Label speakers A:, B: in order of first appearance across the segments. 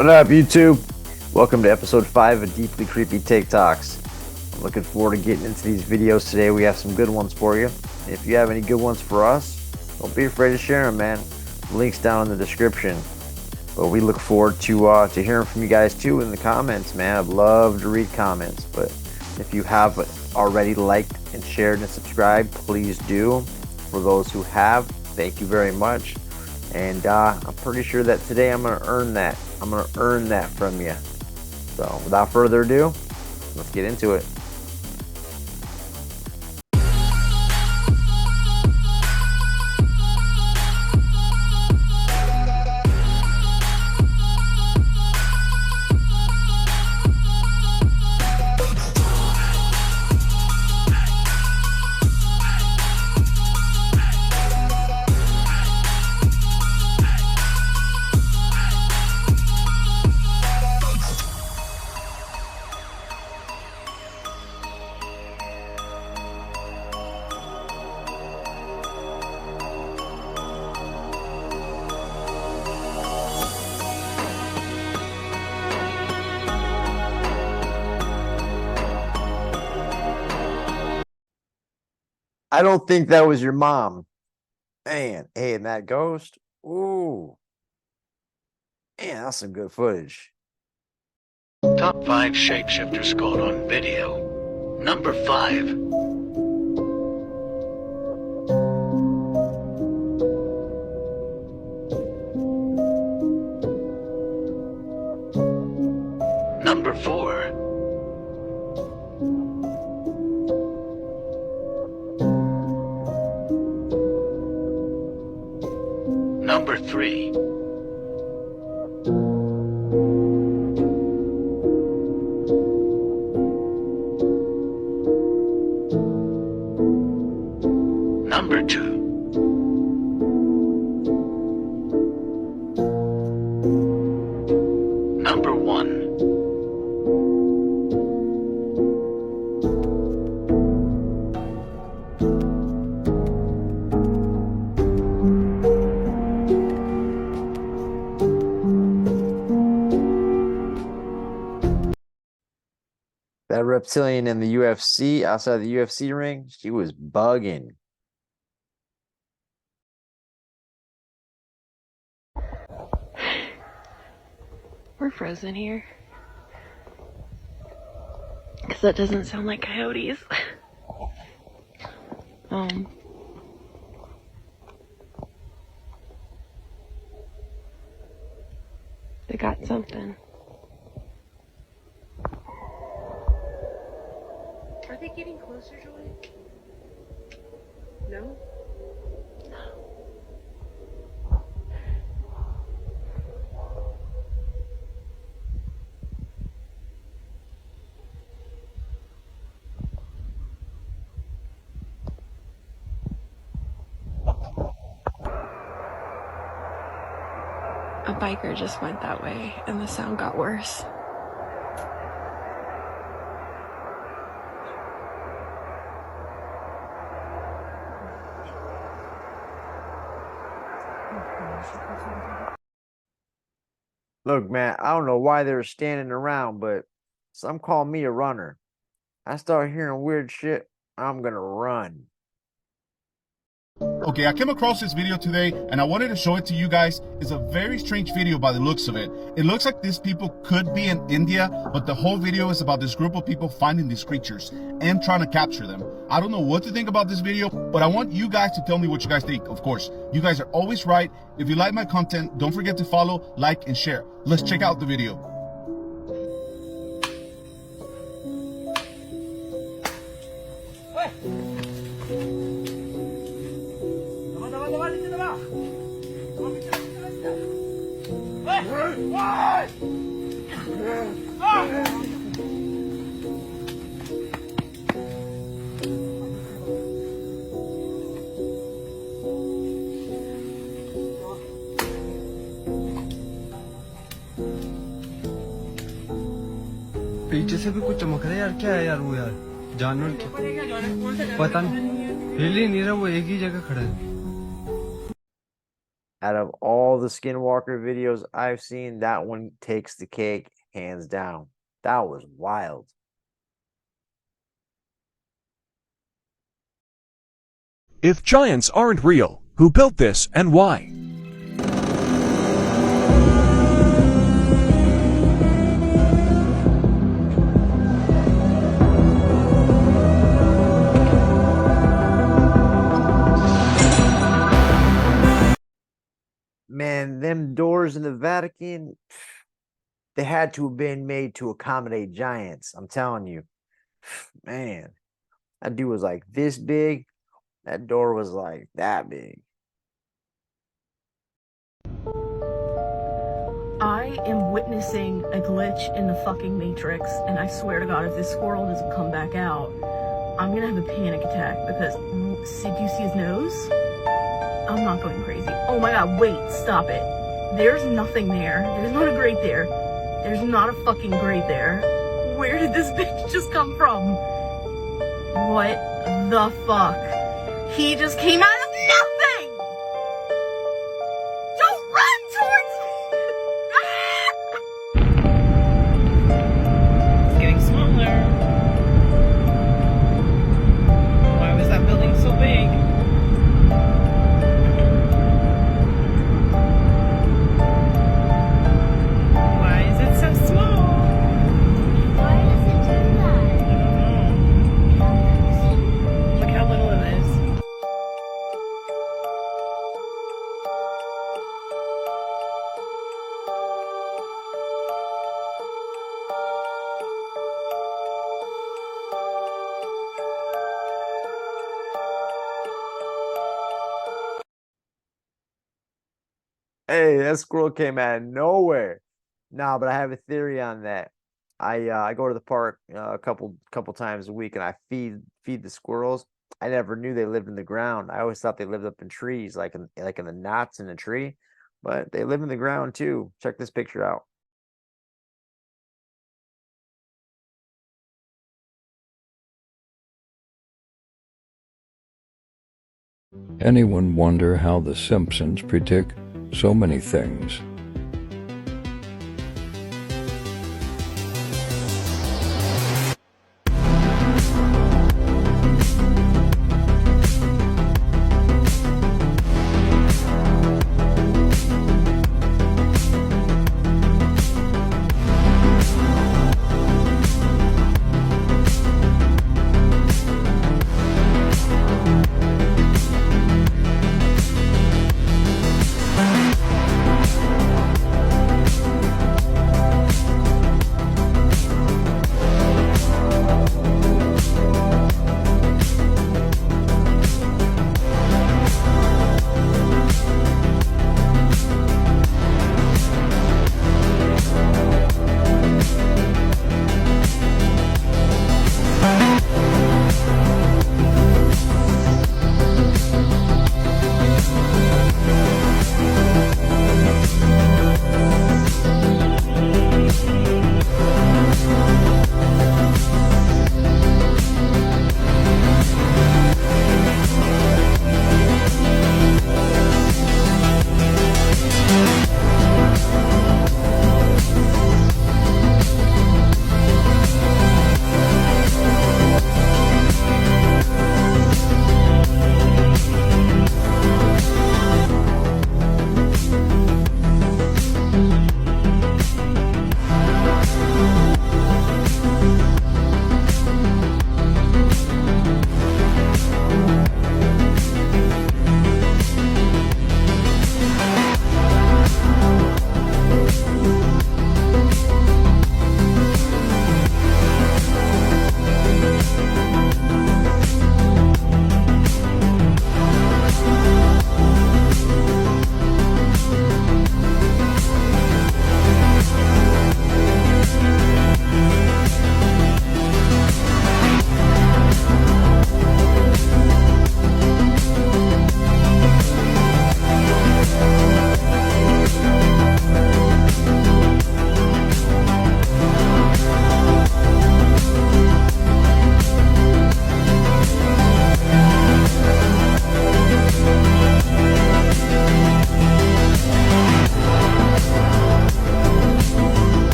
A: What up, YouTube? Welcome to episode 5 of Deeply Creepy TikToks. I'm looking forward to getting into these videos today. We have some good ones for you. If you have any good ones for us, don't be afraid to share them, man. Links down in the description. But we look forward to hearing from you guys too in the comments, man. I'd love to read comments. But if you have already liked and shared and subscribed, please do. For those who have, thank you very much. And I'm pretty sure that today I'm going to earn that. I'm going to earn that from you. So without further ado, let's get into it. I don't think that was your mom. Man, hey, and that ghost. Ooh. Man, that's some good footage.
B: Top 5 shapeshifters caught on video. Number 5. Number 4. Number 3. Number 2. Number 1.
A: That reptilian in the UFC, outside the UFC ring, she was bugging.
C: We're frozen here. Because that doesn't sound like coyotes. They got something.
D: Are they getting closer, Joy? No?
C: A biker just went that way and the sound got worse.
A: Look, man, I don't know why they're standing around, but some call me a runner. I start hearing weird shit, I'm gonna run.
E: Okay, I came across this video today and I wanted to show it to you guys. It's a very strange video by the looks of it. It looks like these people could be in India, but the whole video is about this group of people finding these creatures and trying to capture them. I don't know what to think about this video, but I want you guys to tell me what you guys think. Of course, you guys are always right. If you like my content, don't forget to follow, like, and share. Let's check out the video.
F: पीछे से भी कुछ चमक रहा है यार। क्या है यार वो यार जानवर क्या पता नहीं, हिल ही नहीं रहा, वो एक ही जगह खड़ा है।
A: Out of all the Skinwalker videos I've seen, that one takes the cake hands down. That was wild.
G: If giants aren't real, who built this and why?
A: Man, them doors in the Vatican, they had to have been made to accommodate giants. I'm telling you. Man, that dude was like this big. That door was like that big.
H: I am witnessing a glitch in the fucking Matrix, and I swear to God, if this squirrel doesn't come back out, I'm gonna have a panic attack because, do you see his nose? I'm not going crazy. Oh my God, wait, stop it. There's nothing there. There's not a grate there. There's not a fucking grate there. Where did this bitch just come from? What the fuck? He just came out of nothing! Don't run towards me! It's getting smaller. Why was that building so big? Why is it so small?
D: Why does it do that?
H: I don't know. Look how little it is.
A: Hey, that squirrel came out of nowhere. Nah, but I have a theory on that. I go to the park a couple times a week, and I feed the squirrels. I never knew they lived in the ground. I always thought they lived up in trees, like in the knots in a tree, but they live in the ground too. Check this picture out.
I: Anyone wonder how The Simpsons predict so many things?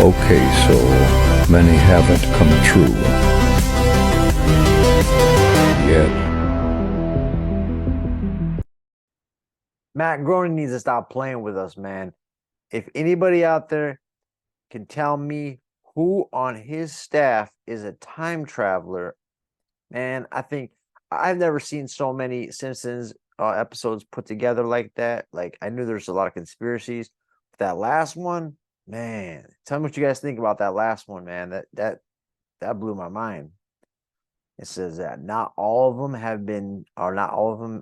I: Okay, so many haven't come true yet.
A: Matt Groening needs to stop playing with us, man. If anybody out there can tell me who on his staff is a time traveler, man, I think I've never seen so many Simpsons episodes put together like that. Like, I knew there's a lot of conspiracies. But that last one, man, tell me what you guys think about that last one, man. That blew my mind. It says that not all of them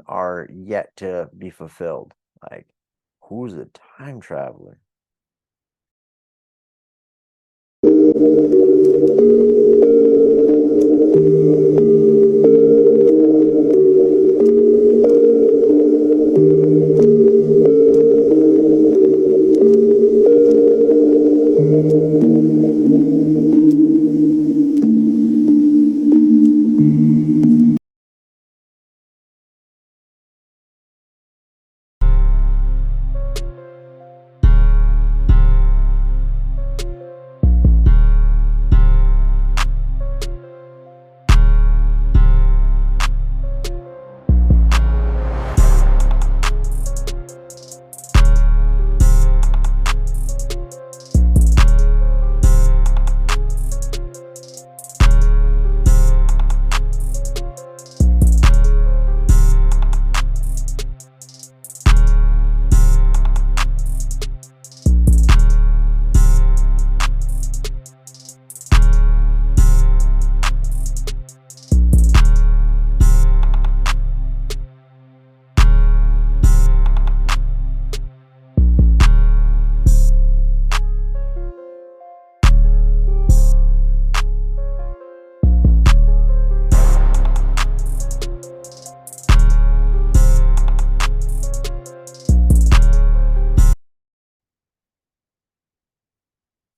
A: are yet to be fulfilled. Like, who's the time traveler?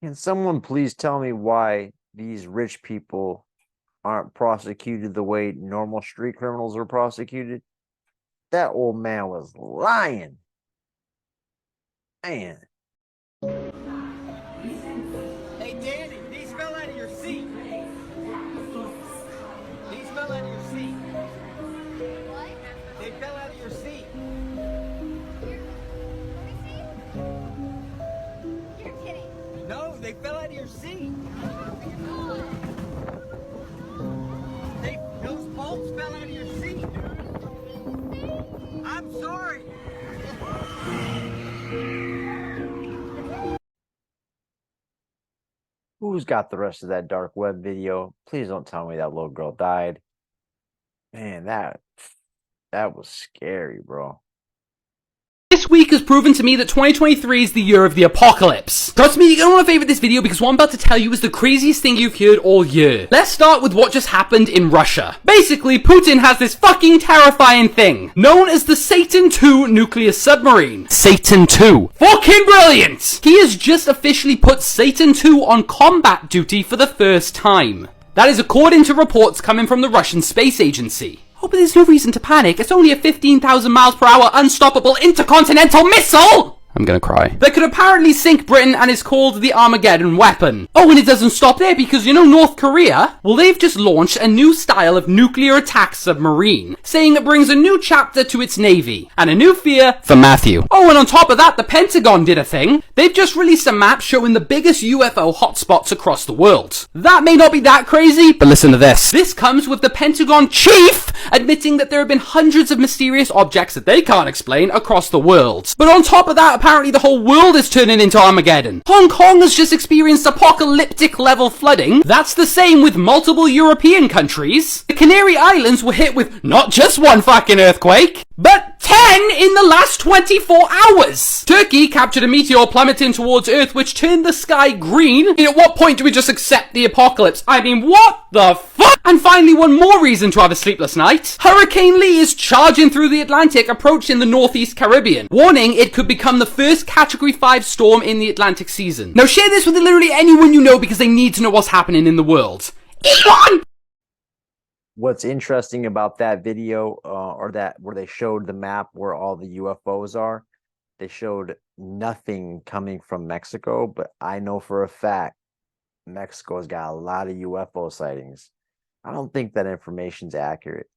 A: Can someone please tell me why these rich people aren't prosecuted the way normal street criminals are prosecuted? That old man was lying. Man.
J: Hey, Danny, these fell out of your seat. These fell out of your seat.
D: What?
J: They fell out of your seat.
D: You're kidding.
J: No, they fell out of your seat. Those bolts fell out of your seat. I'm sorry.
A: Who's got the rest of that dark web video? Please don't tell me that little girl died. Man, that was scary, bro.
K: This week has proven to me that 2023 is the year of the apocalypse. Trust me, you're gonna want to favorite this video because what I'm about to tell you is the craziest thing you've heard all year. Let's start with what just happened in Russia. Basically, Putin has this fucking terrifying thing known as the Satan II nuclear submarine. Satan II. Fucking brilliant! He has just officially put Satan II on combat duty for the first time. That is according to reports coming from the Russian Space Agency. Oh, but there's no reason to panic. It's only a 15,000 miles per hour unstoppable intercontinental missile! I'm gonna cry. That could apparently sink Britain and is called the Armageddon weapon. Oh, and it doesn't stop there because you know North Korea? Well, they've just launched a new style of nuclear attack submarine, saying it brings a new chapter to its navy and a new fear for Matthew. Oh, and on top of that, the Pentagon did a thing. They've just released a map showing the biggest UFO hotspots across the world. That may not be that crazy, but listen to this. This comes with the Pentagon chief admitting that there have been hundreds of mysterious objects that they can't explain across the world. But on top of that, apparently the whole world is turning into Armageddon. Hong Kong has just experienced apocalyptic level flooding. That's the same with multiple European countries. The Canary Islands were hit with not just one fucking earthquake, but 10 in the last 24 hours. Turkey captured a meteor plummeting towards Earth which turned the sky green. And at what point do we just accept the apocalypse? I mean, what the fuck? And finally, one more reason to have a sleepless night. Hurricane Lee is charging through the Atlantic, approaching the Northeast Caribbean, warning it could become the first Category 5 storm in the Atlantic season. Now share this with literally anyone you know because they need to know what's happening in the world. Elon!
A: What's interesting about that video, or that where they showed the map where all the UFOs are, they showed nothing coming from Mexico, but I know for a fact Mexico's got a lot of UFO sightings. I don't think that information's accurate.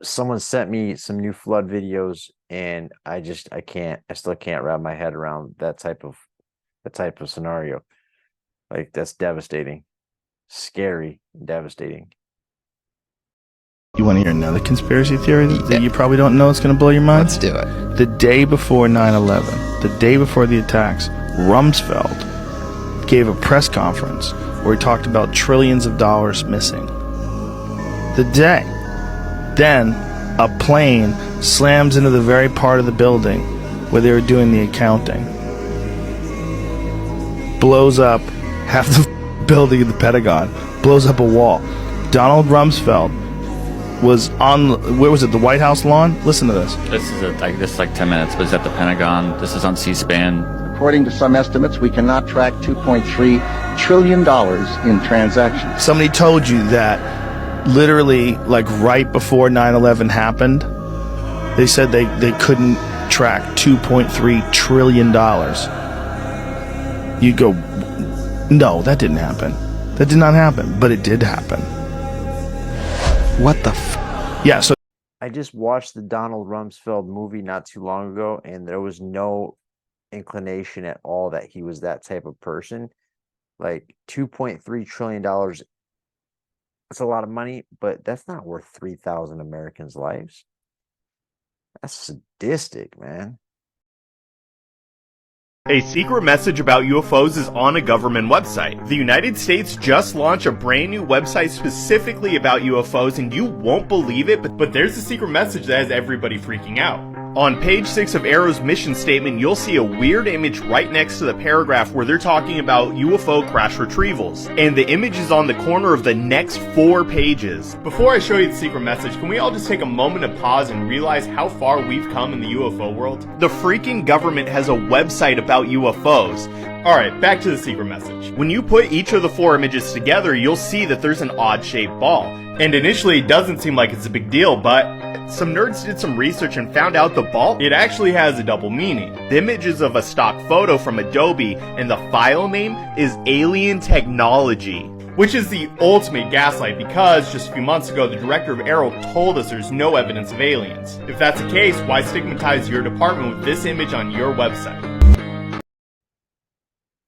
A: Someone sent me some new flood videos, and I still can't wrap my head around that type of scenario. Like, that's devastating, scary, devastating.
L: You want to hear another conspiracy theory that you probably don't know? It's going to blow your mind.
M: Let's do it.
L: The day before 9/11, the day before the attacks, Rumsfeld gave a press conference where he talked about trillions of dollars missing. The day. Then, a plane slams into the very part of the building where they were doing the accounting. Blows up half the building in the Pentagon. Blows up a wall. Donald Rumsfeld was on, where was it, the White House lawn? Listen to this.
N: This is like 10 minutes, but it's at the Pentagon. This is on C-SPAN.
O: According to some estimates, we cannot track $2.3 trillion in transactions.
L: Somebody told you that literally, like right before 9/11 happened, they said they couldn't track $2.3 trillion. You go, no, that didn't happen. That did not happen, but it did happen.
M: What the
L: Yeah, so
A: I just watched the Donald Rumsfeld movie not too long ago, and there was no inclination at all that he was that type of person. Like, $2.3 trillion, that's a lot of money, but that's not worth 3,000 Americans' lives. That's sadistic, man.
P: A secret message about UFOs is on a government website. The United States just launched a brand new website specifically about UFOs, and you won't believe it, but there's a secret message that has everybody freaking out. On page 6 of Arrow's mission statement, you'll see a weird image right next to the paragraph where they're talking about UFO crash retrievals. And the image is on the corner of the next 4 pages. Before I show you the secret message, can we all just take a moment to pause and realize how far we've come in the UFO world? The freaking government has a website about UFOs. Alright, back to the secret message. When you put each of the 4 images together, you'll see that there's an odd-shaped ball. And initially it doesn't seem like it's a big deal, but some nerds did some research and found out the ball, it actually has a double meaning. The image is of a stock photo from Adobe, and the file name is Alien Technology. Which is the ultimate gaslight because just a few months ago the director of Arrow told us there's no evidence of aliens. If that's the case, why stigmatize your department with this image on your website?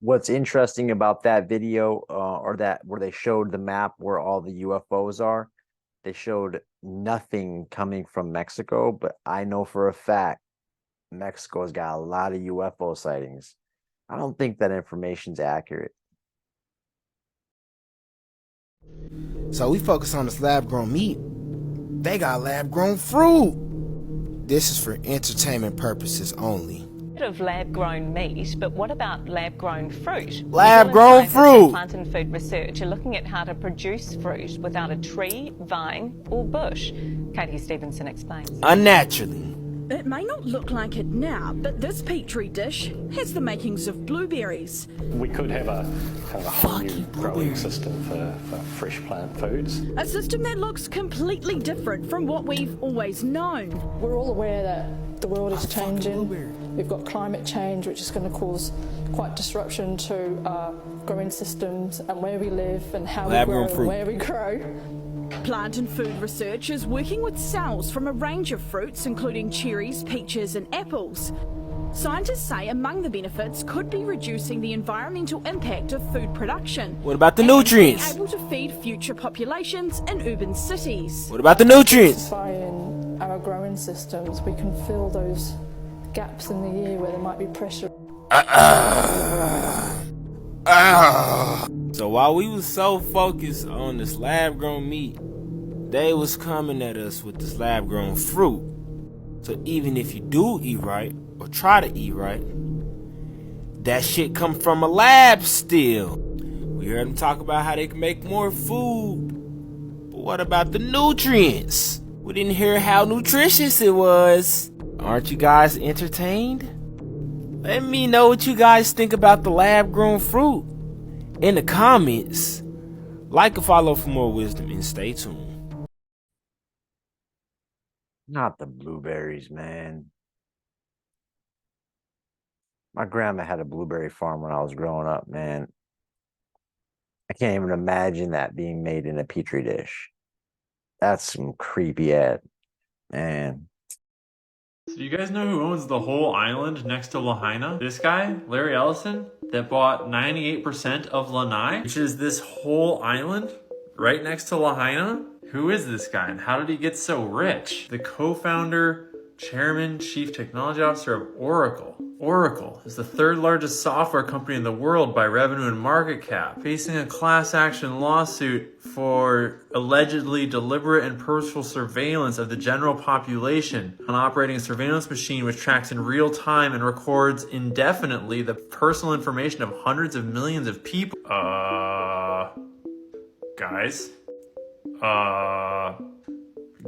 A: What's interesting about that video, or that where they showed the map where all the UFOs are, they showed nothing coming from Mexico, but I know for a fact Mexico's got a lot of UFO sightings. I don't think that information's accurate.
M: So we focus on this lab-grown meat. They got lab-grown fruit. This is for entertainment purposes only.
Q: Of lab-grown meat, but what about lab-grown fruit?
M: Lab-grown fruit!
Q: Plant and food research are looking at how to produce fruit without a tree, vine, or bush. Katie Stevenson explains.
M: Unnaturally.
H: It may not look like it now, but this petri dish has the makings of blueberries.
R: We could have a kind of a whole new growing system for fresh plant foods.
H: A system that looks completely different from what we've always known.
S: We're all aware that the world is changing. We've got climate change, which is going to cause quite disruption to our growing systems and where we live and how we grow and where we grow.
H: Plant and food research is working with cells from a range of fruits, including cherries, peaches, and apples. Scientists say among the benefits could be reducing the environmental impact of food production.
M: What about the nutrients?
H: Being able to feed future populations in urban cities.
M: What about the nutrients?
S: In our growing systems, we can fill those gaps in the year where there might be pressure.
M: So while we was so focused on this lab-grown meat, they was coming at us with this lab-grown fruit. So even if you do eat right, or try to eat right, that shit come from a lab still. We heard them talk about how they can make more food, but what about the nutrients? We didn't hear how nutritious it was. Aren't you guys entertained? Let me know what you guys think about the lab-grown fruit in the comments. Like and follow for more wisdom and stay tuned.
A: Not the blueberries, man. My grandma had a blueberry farm when I was growing up, man. I can't even imagine that being made in a petri dish. That's some creepy ass, man.
T: So do you guys know who owns the whole island next to Lahaina? This guy, Larry Ellison, that bought 98% of Lanai, which is this whole island right next to Lahaina. Who is this guy and how did he get so rich? The co-founder, chairman, chief technology officer of Oracle. Oracle is the third largest software company in the world by revenue and market cap, facing a class action lawsuit for allegedly deliberate and purposeful surveillance of the general population on operating a surveillance machine which tracks in real time and records indefinitely the personal information of hundreds of millions of people. Guys?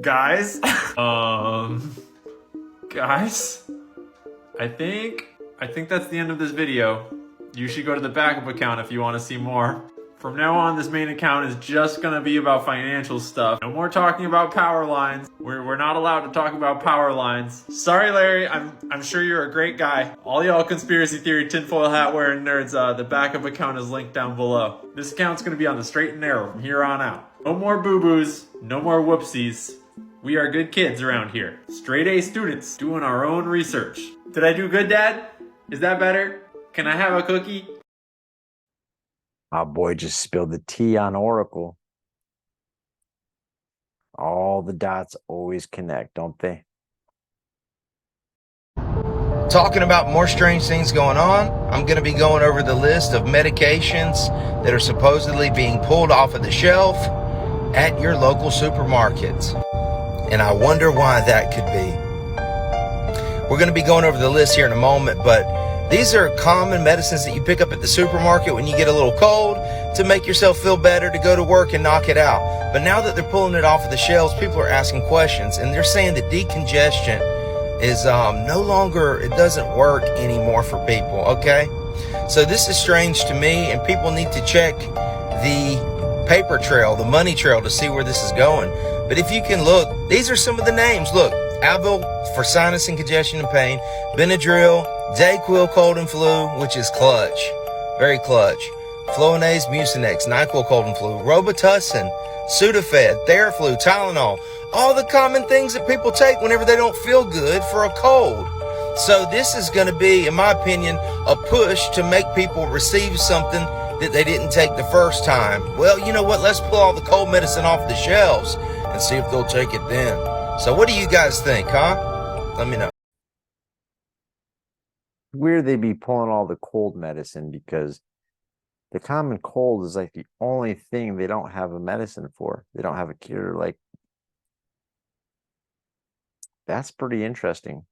T: Guys? Guys? I think that's the end of this video. You should go to the backup account if you want to see more. From now on, this main account is just gonna be about financial stuff. No more talking about power lines. We're not allowed to talk about power lines. Sorry, Larry, I'm sure you're a great guy. All y'all conspiracy theory tinfoil hat wearing nerds, the backup account is linked down below. This account's gonna be on the straight and narrow from here on out. No more boo-boos, no more whoopsies. We are good kids around here. Straight A students doing our own research. Did I do good, Dad? Is that better? Can I have a cookie?
A: My boy just spilled the tea on Oracle. All the dots always connect, don't they?
U: Talking about more strange things going on, I'm going to be going over the list of medications that are supposedly being pulled off of the shelf at your local supermarkets. And I wonder why that could be. We're going to be going over the list here in a moment, but these are common medicines that you pick up at the supermarket when you get a little cold to make yourself feel better, to go to work and knock it out. But now that they're pulling it off of the shelves, people are asking questions, and they're saying that decongestion is no longer, it doesn't work anymore for people, okay? So this is strange to me, and people need to check the paper trail, the money trail, to see where this is going. But if you can look, these are some of the names. Look, Advil for sinus and congestion and pain, Benadryl, Dayquil cold and flu, which is clutch, very clutch, Flonase, Mucinex, NyQuil cold and flu, Robitussin, Sudafed, Theraflu, Tylenol, all the common things that people take whenever they don't feel good for a cold. So this is going to be, in my opinion, a push to make people receive something that they didn't take the first time. Well, you know what? Let's pull all the cold medicine off the shelves and see if they'll take it then. So what do you guys think, huh? Let me know.
A: Weird they'd be pulling all the cold medicine, because the common cold is like the only thing they don't have a medicine for. They don't have a cure. Like, that's pretty interesting.